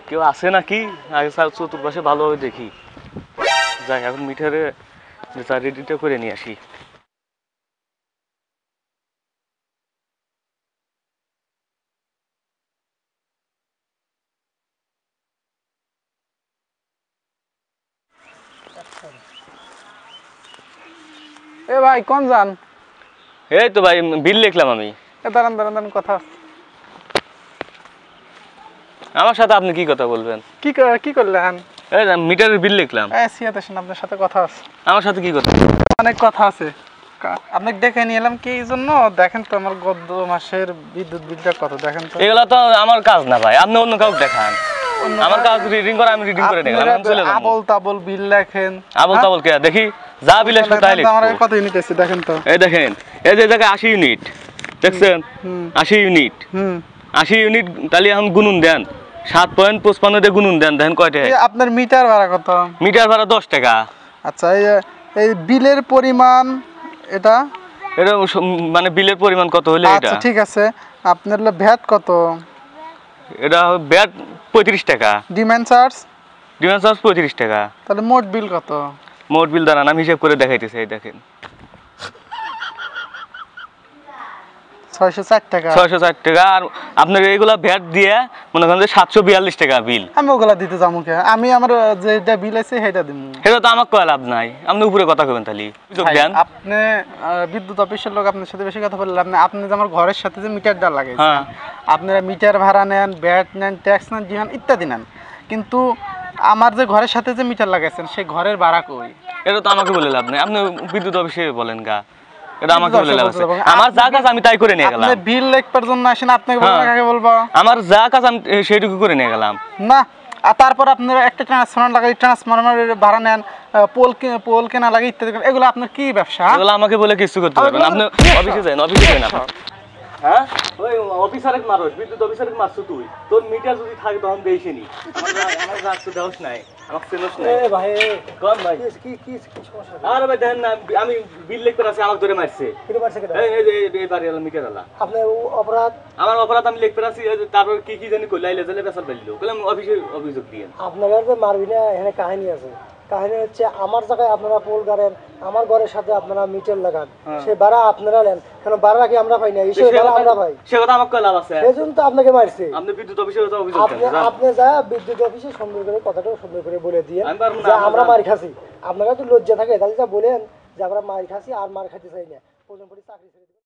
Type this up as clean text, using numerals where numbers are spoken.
কেউ আছে নাকি আগে চতুর্পাশে ভালোভাবে দেখি। যাই এখন মিটারে রেডিটা করে নিয়ে আসি। এ ভাই কোন যান? এই তো ভাই বিল লিখলাম আমি। দাঁড়ান দাঁড়ান দাঁড়ান, কথা আছে। আমার সাথে আপনি কি কথা বলবেন? কি করলেন? এই মিটারের বিল লিখলাম। সিয়াতে আসেন, আপনার সাথে কথা আছে। আমার সাথে কি কথা? অনেক কথা আছে। আপনাকে ডেকে নিয়ে এলাম কি জন্য দেখেন তো, আমার গত মাসের বিদ্যুৎ বিলটা কত দেখেন তো। এগুলা তো আমার কাজ না ভাই, আপনি অন্য কাউকে দেখান। আমার কাজ রিডিং করে, আমি রিডিং করে নিলাম। আবল তাবল বিল লেখেন। আবল তাবল কে দেখি, যা বিল আসবে তাই লিখবো। আমার কত ইউনিট আছে দেখেন তো। এই দেখেন, এই যে জায়গায় 80 ইউনিট দেখছেন, 80 ইউনিট। 80 ইউনিট তাহলে এখন গুনুন দেন, 7.55 দিয়ে গুনুন দেন, দেখেন কয়টা। আপনার মিটার ভাড়া কত? মিটার ভাড়া 10 টাকা। আচ্ছা, এই বিলের পরিমাণ এটা মানে বিলের পরিমাণ কত হলে এটা? আচ্ছা ঠিক আছে, আপনার ভ্যাট কত? এটা ভ্যাট 35 টাকা। Demand charge? ডিমান্ড চার্জ 35 টাকা। তাহলে মোট বিল কত? মোট বিল দাঁড়ান আমি হিসাব করে দেখাইতেছি। এই দেখেন 604 টাকা। 604 টাকা। আর আপনার এইগুলা ভ্যাট দিয়ে মনে করেন যে 742 টাকা বিল। আমি ওগুলা দিতে যাবো কে? আমি আমার যেটা বিল আছে সেটা দিব। সেটা তো আমার কয় লাভ নাই, আপনি উপরে কথা কইবেন তাহলে। আপনি বিদ্যুৎ অফিসের লোক, আপনার সাথে বেশি কথা বললাম না। আপনি যে আমার ঘরের সাথে যে মিটারটা লাগাইছেন, আপনারা মিটার ভাড়া নেন, ভ্যাট নেন, ট্যাক্স নেন, জিহান ইত্যাদি নেন, কিন্তু আমার যে ঘরের সাথে যে মিটার লাগাইছেন সেই ঘরের ভাড়া কই? এটা তো আমাকে বলে লাভ নাই, আপনি বিদ্যুৎ অফিসে বলেন গা। এটা আমাকে বলে লাভ আছে। আমার যা কাজ আমি তাই করে নিয়ে গেলাম। আপনি বিল লেখবার জন্য আসেন, আপনাকে বলবো না কাকে বলবো? আমার যা কাজ আমি সেইটুকু করে নিয়ে গেলাম না। আর তারপর আপনারা একটা ট্রান্সফরমার লাগাই, ট্রান্সফরমারের ভাড়া নেন, পোল কেনা লাগে ইত্যাদি। এগুলো আপনার কি ব্যবসা? এগুলো আমাকে বলে কিছু করতে পারবেন। আপনি অফিসে যান, অফিসে যান আপনি। হ্যাঁ ওই অফিসারের মারোস, বিদ্যুৎ অফিসারের মারছো তুই। তোর মিটার যদি থাকে তখন দেইছিনি। আমার রাখতে দেওস নাই, আমাকে চেনস নাই। এ ভাই কোন ভাই কি সমস্যা? আরে ভাই দেখেন না, আমি বিল লিখতে আছে, আমাকে ধরে মারছে। কি মারছে কেন? এই বাড়িওয়ালা মিটারওয়ালা। আপনার অপরাধ? আমার অপরাধ আমি লিখতে আছি, তারপর কি জানি কই লাইলে জালে বেসাল পাইলো। কইলাম অফিসে অভিযোগ দিয়েন। আপনারা যে মারবি না, এখানে কাহিনী আছে। কাহিনী হচ্ছে আমার জায়গায় আপনারা পোল গাড়েন, আমার ঘরের সাথে আপনারা মিটার লাগান, সে ভাড়া আপনারা নেন। কেন ভাড়া কি আমরা পাই না? এই ভাড়া আমরা পাই। সে কথা আমাকে কই লাভ আছে? সেজন্য তো আপনাকে মারছে। আপনি বিদ্যুৎ অফিসে অভিযোগ দেন। আপনি যা বিদ্যুৎ অফিসে সুন্দর করে কথাটা সুন্দর করে বলে দিয়ে যে আমরা মার খাসি। আপনারা তো লজ্জা থাকে, তাহলে যা বলেন যে আমরা মার খাসি আর মার খাইতে চাই না। প্রয়োজন পড়ে চাকরি ছেড়ে